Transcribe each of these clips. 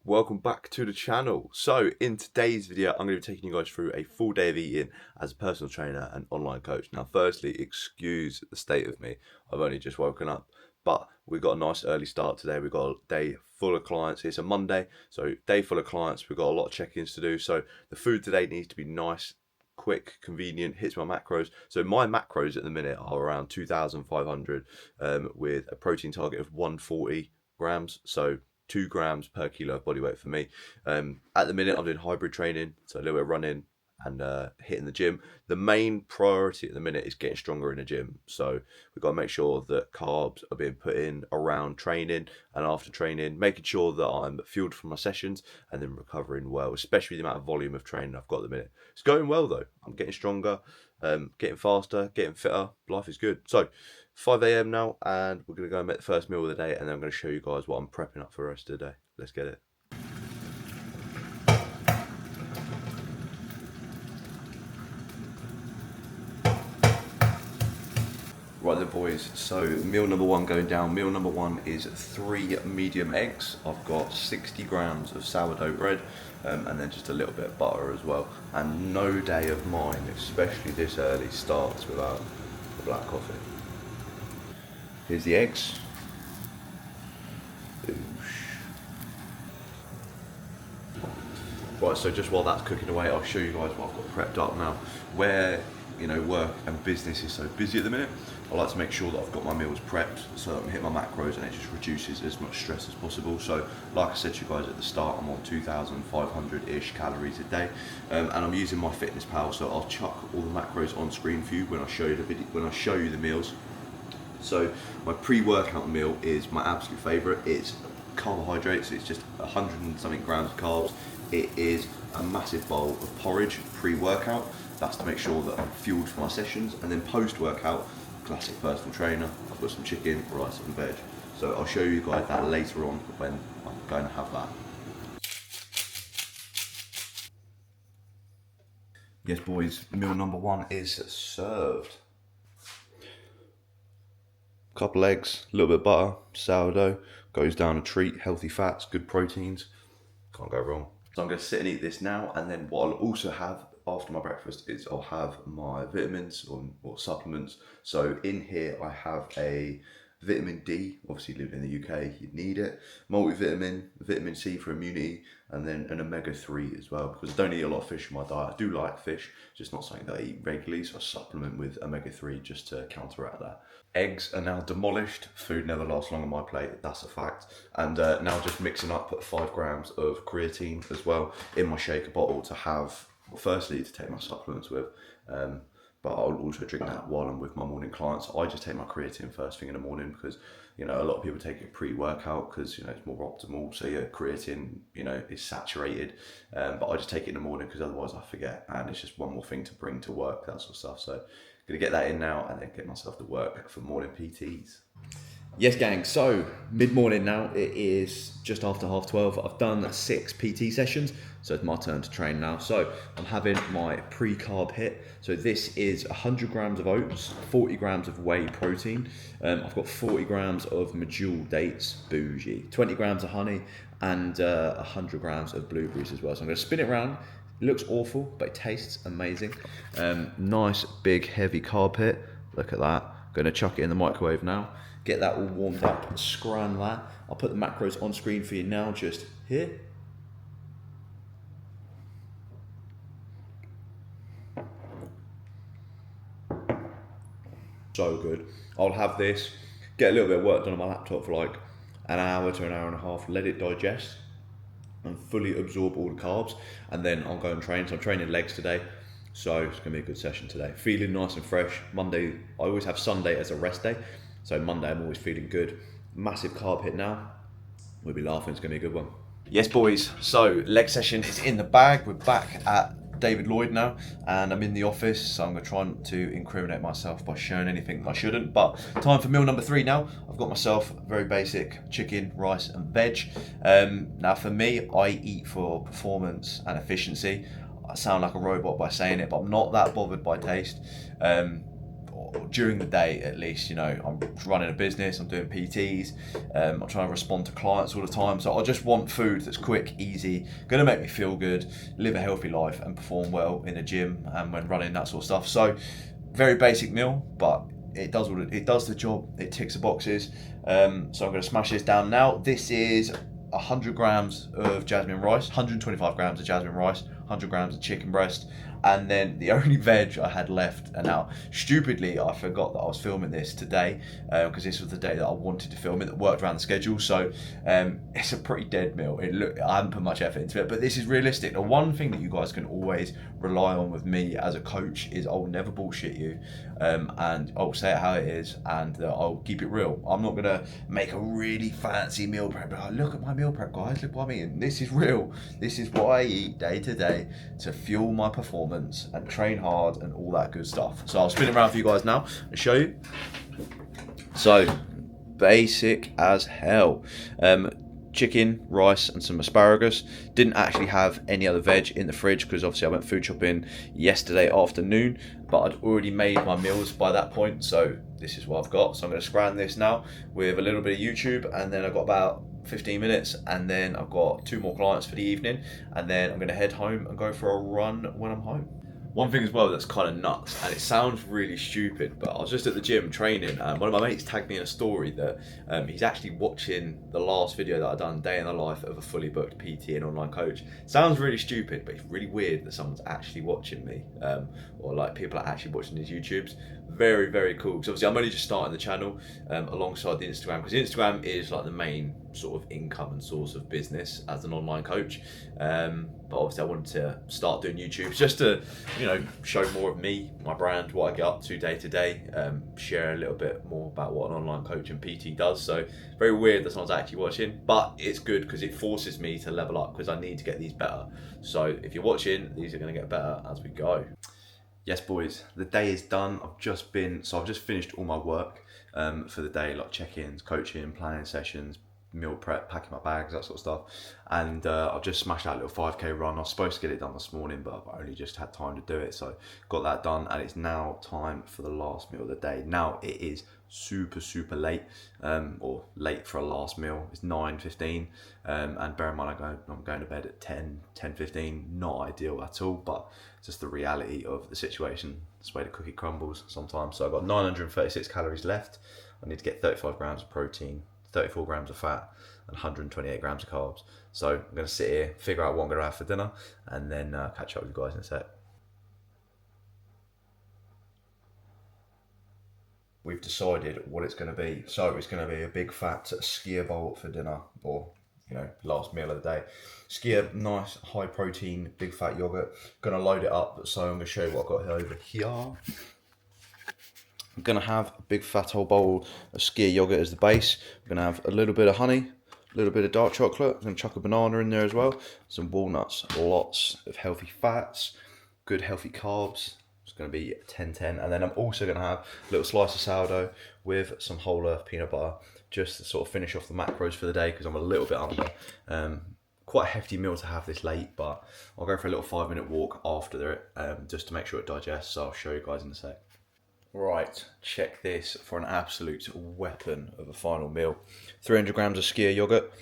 Welcome back to the channel. So in today's video, I'm going to be taking you guys through a full day of eating as a personal trainer and online coach. Now, firstly, excuse the state of me. I've only just woken up, but we've got a nice early start today. We've got a day full of clients. It's a Monday, so day full of clients. We've got a lot of check-ins to do. So the food today needs to be nice, quick, convenient, hits my macros. So my macros at the minute are around 2,500 with a protein target of 140 grams. So 2 grams per kilo of body weight for me. At the minute, I'm doing hybrid training, so a little bit of running and hitting the gym. The main priority at the minute is getting stronger in the gym. So we've got to make sure that carbs are being put in around training and after training, making sure that I'm fueled for my sessions and then recovering well, especially the amount of volume of training I've got at the minute. It's going well though. I'm getting stronger, getting faster, getting fitter. Life is good. So 5 a.m. now, and we're going to go and make the first meal of the day, and then I'm going to show you guys what I'm prepping up for the rest of the day. Let's get it. Right then, boys, so meal number one going down. Meal number one is 3 medium eggs. I've got 60 grams of sourdough bread, and then just a little bit of butter as well. And no day of mine, especially this early, starts without the black coffee. Here's the eggs. Right, so just while that's cooking away, I'll show you guys what I've got prepped up now. Where, work and business is so busy at the minute, I like to make sure that I've got my meals prepped so that I can hit my macros and it just reduces as much stress as possible. So, like I said to you guys at the start, I'm on 2,500-ish calories a day, and I'm using my Fitness Pal, so I'll chuck all the macros on screen for you when I show you the video, when I show you the meals. So my pre-workout meal is my absolute favourite. It's carbohydrates, it's just 100 and something grams of carbs. It is a massive bowl of porridge pre-workout. That's to make sure that I'm fueled for my sessions. And then post-workout, classic personal trainer, I've got some chicken, rice and veg. So I'll show you guys that later on when I'm going to have that. Yes boys, meal number one is served. Couple eggs, a little bit of butter, sourdough, goes down a treat, healthy fats, good proteins, can't go wrong. So I'm going to sit and eat this now, and then what I'll also have after my breakfast is I'll have my vitamins or supplements. So in here I have a vitamin D, obviously living in the UK, you'd need it, multivitamin, vitamin C for immunity, and then an omega-3 as well, because I don't eat a lot of fish in my diet. I do like fish, just not something that I eat regularly, so I supplement with omega-3 just to counteract that. Eggs are now demolished, food never lasts long on my plate, that's a fact. And now just mixing up 5 grams of creatine as well in my shaker bottle to have, firstly to take my supplements with, but I'll also drink that while I'm with my morning clients. I just take my creatine first thing in the morning because, a lot of people take it pre-workout because, it's more optimal. So your creatine, is saturated. But I just take it in the morning because otherwise I forget. And it's just one more thing to bring to work, that sort of stuff. So gonna get that in now and then get myself to work for morning PTs. Yes, gang. So mid-morning now. It is just after 12:30. I've done 6 PT sessions, so it's my turn to train now. So I'm having my pre-carb hit. So this is 100 grams of oats, 40 grams of whey protein. I've got 40 grams of medjool dates, bougie, 20 grams of honey, and 100 grams of blueberries as well. So I'm going to spin it around. It looks awful, but it tastes amazing. Nice, big, heavy carb hit. Look at that. Going to chuck it in the microwave now. Get that all warmed up, scran that. I'll put the macros on screen for you now, just here. So good. I'll have this, get a little bit of work done on my laptop for like an hour to an hour and a half, let it digest and fully absorb all the carbs, and then I'll go and train. So I'm training legs today, so it's gonna be a good session today. Feeling nice and fresh. Monday, I always have Sunday as a rest day, so Monday I'm always feeling good. Massive carb hit now. We'll be laughing, it's gonna be a good one. Yes boys, so leg session is in the bag. We're back at David Lloyd now, and I'm in the office, so I'm gonna try not to incriminate myself by showing anything I shouldn't. But time for meal number 3 now. I've got myself very basic chicken, rice and veg. Now for me, I eat for performance and efficiency. I sound like a robot by saying it, but I'm not that bothered by taste. during the day at least, I'm running a business, I'm doing PTs, I'm trying to respond to clients all the time. So I just want food that's quick, easy, going to make me feel good, live a healthy life and perform well in the gym and when running, that sort of stuff. So very basic meal, but it does it does the job. It ticks the boxes. So I'm going to smash this down now. This is 100 grams of jasmine rice, 125 grams of jasmine rice, 100 grams of chicken breast, and then the only veg I had left. And now, stupidly, I forgot that I was filming this today because this was the day that I wanted to film it, that worked around the schedule. So it's a pretty dead meal. I haven't put much effort into it, but this is realistic. The one thing that you guys can always rely on with me as a coach is I'll never bullshit you, and I'll say it how it is, and I'll keep it real. I'm not gonna make a really fancy meal prep. Like, look at my meal prep, guys. Look what I'm eating. This is real. This is what I eat day to day to fuel my performance and train hard and all that good stuff. So I'll spin it around for you guys now and show you. So basic as hell. Chicken, rice, and some asparagus. Didn't actually have any other veg in the fridge because obviously I went food shopping yesterday afternoon, but I'd already made my meals by that point, so this is what I've got. So I'm going to scran this now with a little bit of YouTube, and then I've got about 15 minutes, and then I've got 2 more clients for the evening, and then I'm going to head home and go for a run when I'm home. One thing as well that's kind of nuts, and it sounds really stupid, but I was just at the gym training, and one of my mates tagged me in a story that he's actually watching the last video that I've done, day in the life of a fully booked PT and online coach. Sounds really stupid, but it's really weird that someone's actually watching me, or like people are actually watching these YouTubes. Very, very cool, because obviously I'm only just starting the channel alongside the Instagram, because Instagram is like the main sort of income and source of business as an online coach, but obviously I wanted to start doing YouTube just to show more of me, my brand, what I get up to day, share a little bit more about what an online coach and PT does. So very weird that someone's actually watching, but it's good because it forces me to level up, because I need to get these better. So if you're watching, these are going to get better as we go. Yes, boys, the day is done. I've just finished all my work for the day, like check-ins, coaching, planning sessions, meal prep, packing my bags, that sort of stuff. And I've just smashed out a little 5k run. I was supposed to get it done this morning, but I've only just had time to do it. So got that done, and it's now time for the last meal of the day. Now it is super late, or late for a last meal. It's 9:15, and bear in mind I'm going to bed at 10:15. Not ideal at all, but just the reality of the situation. That's the way the cookie crumbles sometimes. So I've got 936 calories left. I need to get 35 grams of protein, 34 grams of fat, and 128 grams of carbs. So I'm going to sit here, figure out what I'm going to have for dinner, and then catch up with you guys in a sec. We've decided what it's going to be. So it's going to be a big fat skier bowl for dinner, or last meal of the day. Skier, nice high protein, big fat yogurt. Going to load it up. So I'm going to show you what I've got over here. I'm going to have a big fat whole bowl of skier yogurt as the base. I'm going to have a little bit of honey, a little bit of dark chocolate. I'm going to chuck a banana in there as well. Some walnuts, lots of healthy fats, good healthy carbs. It's going to be 10-10. And then I'm also going to have a little slice of sourdough with some whole earth peanut butter, just to sort of finish off the macros for the day, because I'm a little bit under. Quite a hefty meal to have this late, but I'll go for a little 5-minute walk after it, just to make sure it digests. So I'll show you guys in a sec. Right, check this for an absolute weapon of a final meal. 300 grams of skier yogurt.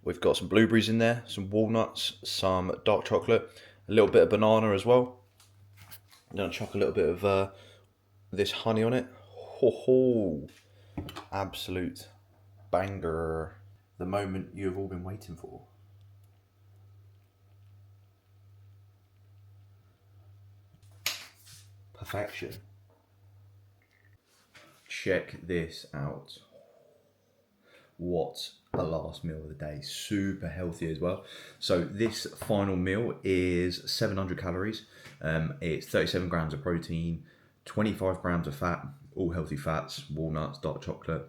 We've got some blueberries in there, some walnuts, some dark chocolate, a little bit of banana as well. I'm going to chuck a little bit of this honey on it. Ho, absolute banger. The moment you've all been waiting for. Perfection. Check this out. What a last meal of the day. Super healthy as well. So this final meal is 700 calories. It's 37 grams of protein, 25 grams of fat, all healthy fats, walnuts, dark chocolate,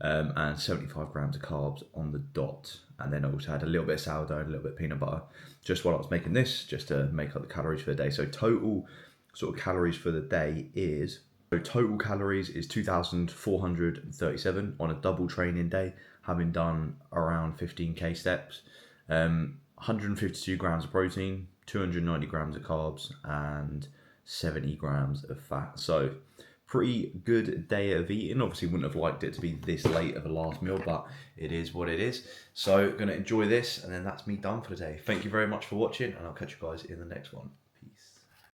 and 75 grams of carbs on the dot. And then I also had a little bit of sourdough and a little bit of peanut butter just while I was making this, just to make up the calories for the day. So total sort of calories for the day is 2,437 on a double training day, having done around 15k steps. 152 grams of protein, 290 grams of carbs, and 70 grams of fat. So pretty good day of eating. Obviously wouldn't have liked it to be this late of a last meal, but it is what it is. So gonna enjoy this, and then that's me done for the day. Thank you very much for watching, and I'll catch you guys in the next one. Peace.